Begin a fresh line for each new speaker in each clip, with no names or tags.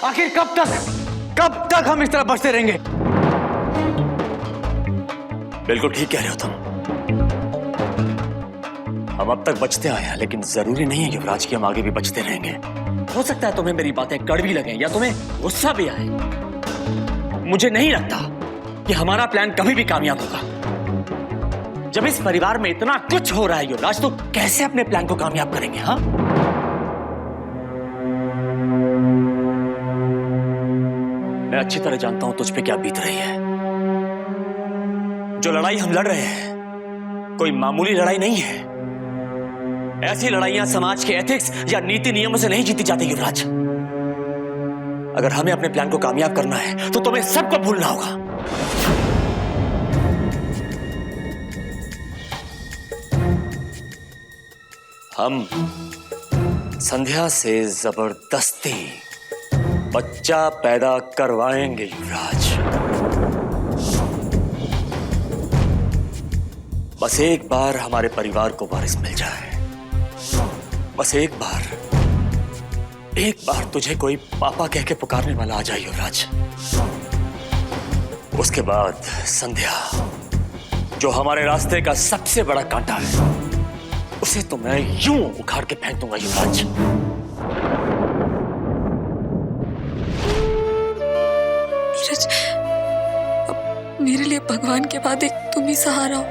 आखिर कब तक हम इस तरह बचते रहेंगे?
बिल्कुल ठीक कह रहे हो तुम। हम अब तक बचते आए हैं, लेकिन जरूरी नहीं है युवराज कि हम आगे भी बचते रहेंगे। हो सकता है तुम्हें मेरी बातें कड़वी लगें या तुम्हें गुस्सा भी आए। मुझे नहीं लगता कि हमारा प्लान कभी भी कामयाब होगा। जब इस परिवार में इतना कुछ हो रहा है युवराज, तो कैसे अपने प्लान को कामयाब करेंगे? हाँ, मैं अच्छी तरह जानता हूं तुझ पे क्या बीत रही है। जो लड़ाई हम लड़ रहे हैं कोई मामूली लड़ाई नहीं है। ऐसी लड़ाइयां समाज के एथिक्स या नीति नियमों से नहीं जीती जाती युवराज। अगर हमें अपने प्लान को कामयाब करना है तो तुम्हें सबको भूलना होगा। हम संध्या से जबरदस्ती बच्चा पैदा करवाएंगे युवराज। बस एक बार हमारे परिवार को वारिस मिल जाए, बस एक बार तुझे कोई पापा कह के पुकारने वाला आ जाए युवराज। उसके बाद संध्या, जो हमारे रास्ते का सबसे बड़ा कांटा है, उसे तो मैं यूं उखाड़ के फेंक दूंगा युवराज।
नीरज, अब मेरे लिए भगवान के बाद एक तुम ही सहारा हो।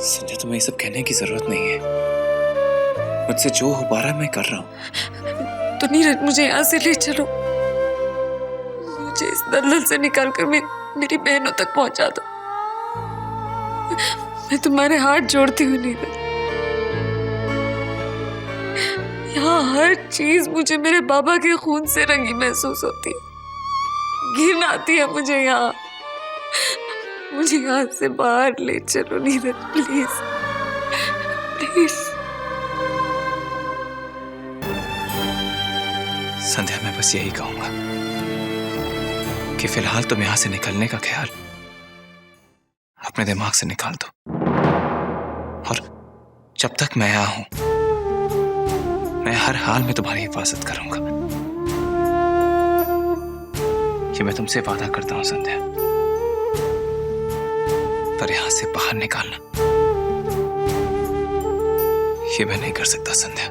संध्या, तुम्हें ये सब कहने की जरूरत नहीं है। मुझसे जो हो पा रहा है मैं कर रहा हूँ।
तो नीरज, मुझे यहाँ से ले चलो। मुझे इस दलदल से निकालकर मेरी बहनों तक पहुंचा दो। मैं तुम्हारे हाथ जोड़ती हूँ नीरज। यहाँ हर चीज मुझे मेरे बाबा के खून से रंगी महसूस होती है। घिन आती है मुझे यहाँ। मुझे यहाँ से बाहर ले चलो नीरज, प्लीज प्लीज।
संध्या, मैं बस यही कहूंगा कि फिलहाल तुम यहां से निकलने का ख्याल अपने दिमाग से निकाल दो। और जब तक मैं यहां हूं, मैं हर हाल में तुम्हारी हिफाजत करूंगा। ये मैं तुमसे वादा करता हूं संध्या। पर यहां से बाहर निकालना, ये मैं नहीं कर सकता संध्या।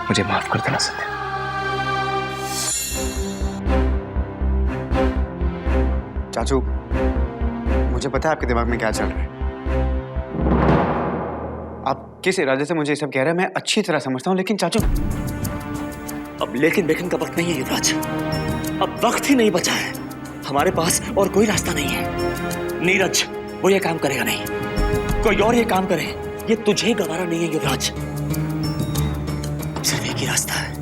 मुझे माफ कर देना संध्या।
चाचू, मुझे पता है आपके दिमाग में क्या चल रहा है। आप किस इरादे से मुझे ये सब कह रहे हैं मैं अच्छी तरह समझता हूं, लेकिन चाचू,
अब लेकिन बेकिन का वक्त नहीं है युवराज। अब वक्त ही नहीं बचा है। हमारे पास और कोई रास्ता नहीं है। नीरज, वो ये काम करेगा नहीं। कोई और ये काम करे, ये तुझे गवारा नहीं है युवराज। अब सिर्फ एक ही रास्ता है।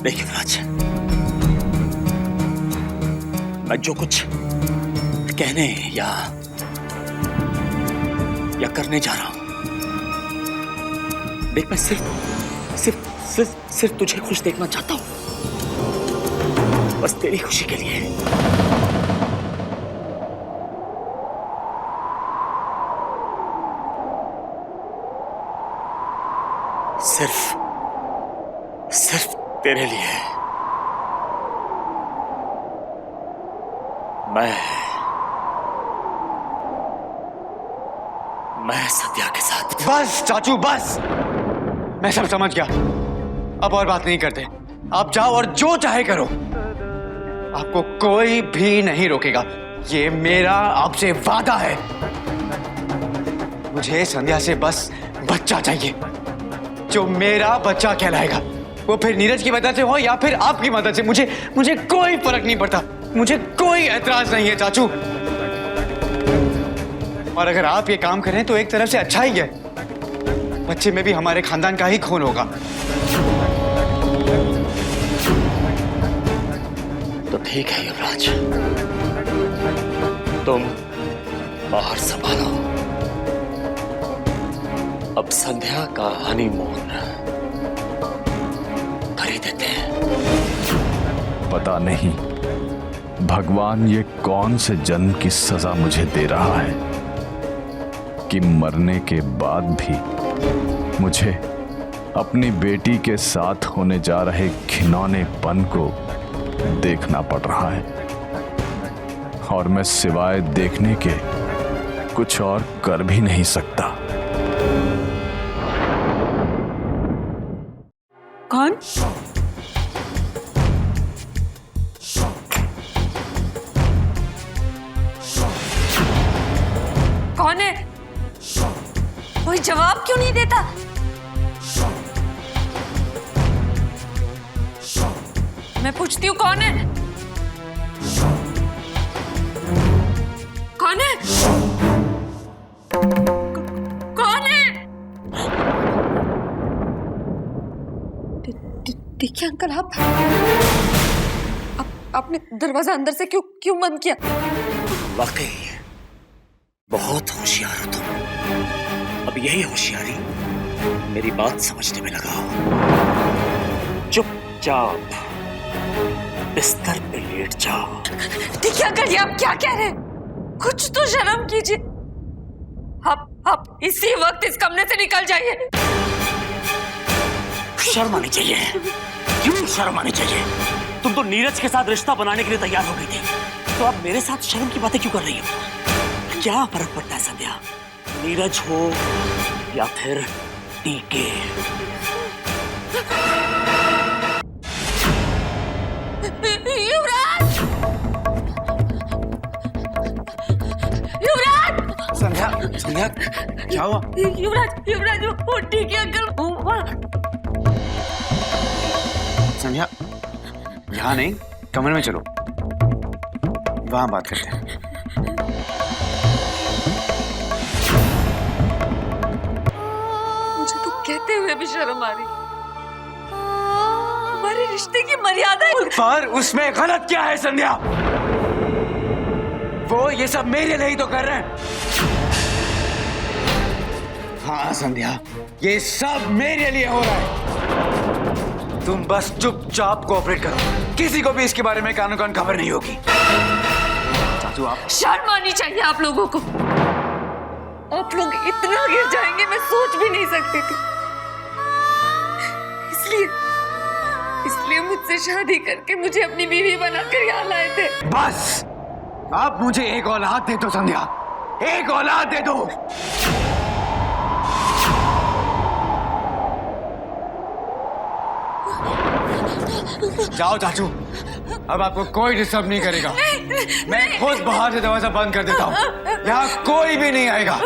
देख युवराज, मैं जो कुछ कहने या करने जा रहा हूं, देख, मैं सिर्फ तुझे खुश देखना चाहता हूं, बस तेरी खुशी के लिए। सिर्फ तेरे लिए मैं संध्या के साथ।
बस चाचू, बस, मैं सब समझ गया। अब और बात नहीं करते। आप जाओ और जो चाहे करो। आपको कोई भी नहीं रोकेगा। ये मेरा आपसे वादा है। मुझे संध्या से बस बच्चा चाहिए, जो मेरा बच्चा कहलाएगा। वो फिर नीरज की मदद से हो या फिर आपकी मदद से, मुझे कोई फर्क नहीं पड़ता। मुझे कोई एतराज नहीं है चाचू। और अगर आप ये काम करें तो एक तरफ से अच्छा ही है। बच्चे में भी हमारे खानदान का ही खून होगा।
तो ठीक है युवराज, तुम बाहर संभालो। अब संध्या का हनीमून कर ही देते हैं।
पता नहीं भगवान ये कौन से जन्म की सजा मुझे दे रहा है कि मरने के बाद भी मुझे अपनी बेटी के साथ होने जा रहे घिनौनेपन को देखना पड़ रहा है, और मैं सिवाय देखने के कुछ और कर भी नहीं सकता।
कौन? कौन है? कोई जवाब क्यों नहीं देता? मैं पूछती हूँ कौन है? कौन है? कौन है? देखिए अंकल, आपने दरवाजा अंदर से क्यों बंद किया?
वाकई बहुत होशियार हो तुम। अब यही होशियारी मेरी बात समझने में लगाओ। चुपचाप बिस्तर पे लेट जाओ।
देखिए अंकल, ये आप क्या कह रहे हैं? कुछ तो शर्म कीजिए। आप इसी वक्त इस कमरे से निकल जाइए।
शर्म आनी चाहिए। क्यों शर्म आनी चाहिए? तुम तो नीरज के साथ रिश्ता बनाने के लिए तैयार हो गई थी, तो अब मेरे साथ शर्म की बातें क्यों कर रही हो? क्या फर्क पड़ता है संध्या, नीरज हो या फिर टीके?
युवराज! युवराज!
संध्या, संध्या, क्या हुआ?
युवराज वो टीके अंकल।
संध्या, यहाँ नहीं, कमरे में चलो, वहां बात करते हैं।
मुझे तो कहते हुए भी शर्म आ रही। हमारे रिश्ते की मर्यादा है।
पर उसमें गलत क्या है संध्या? वो ये सब मेरे लिए ही तो कर रहे हैं। हाँ संध्या, ये सब मेरे लिए हो रहा है। तुम बस चुपचाप कोऑपरेट करो, किसी को भी इसके बारे में कानो कान खबर नहीं होगी। चाचू आप
शर्म आनी चाहिए आप लोगों को। आप लोग इतना गिर जाएंगे मैं सोच भी नहीं सकती थी। इसलिए मुझसे शादी करके मुझे अपनी बीवी बनाकर यहाँ लाए थे।
बस अब मुझे एक औलाद दे दो संध्या, एक औलाद दे दो। जाओ चाचू, अब आपको कोई डिस्टर्ब नहीं करेगा। मैं खुद बाहर से दरवाजा बंद कर देता हूँ, यहाँ कोई भी नहीं आएगा।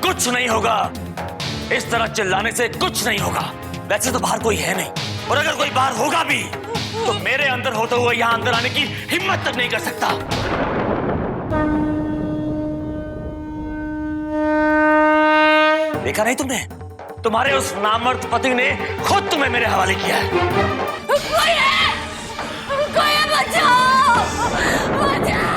कुछ नहीं होगा, इस तरह चिल्लाने से कुछ नहीं होगा। वैसे तो बाहर कोई है नहीं, और अगर कोई बाहर होगा भी तो मेरे अंदर होते हुए यहाँ अंदर आने की हिम्मत तक नहीं कर सकता। देखा नहीं तुमने? तुम्हारे उस नामर्द पति ने खुद तुम्हें मेरे हवाले किया है।
कोई है, बचाओ, बचाओ।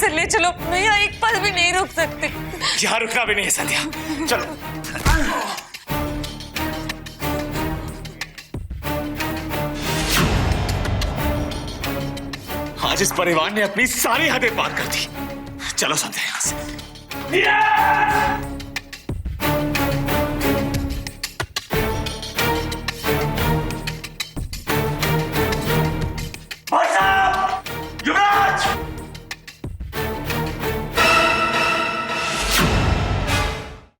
घर ले चलो, मैं यहाँ एक पल भी नहीं रुक सकती।
यहाँ रुकना भी नहीं है संध्या, चलो। आज इस परिवार ने अपनी सारी हदें पार कर दी। चलो संध्या यहाँ से।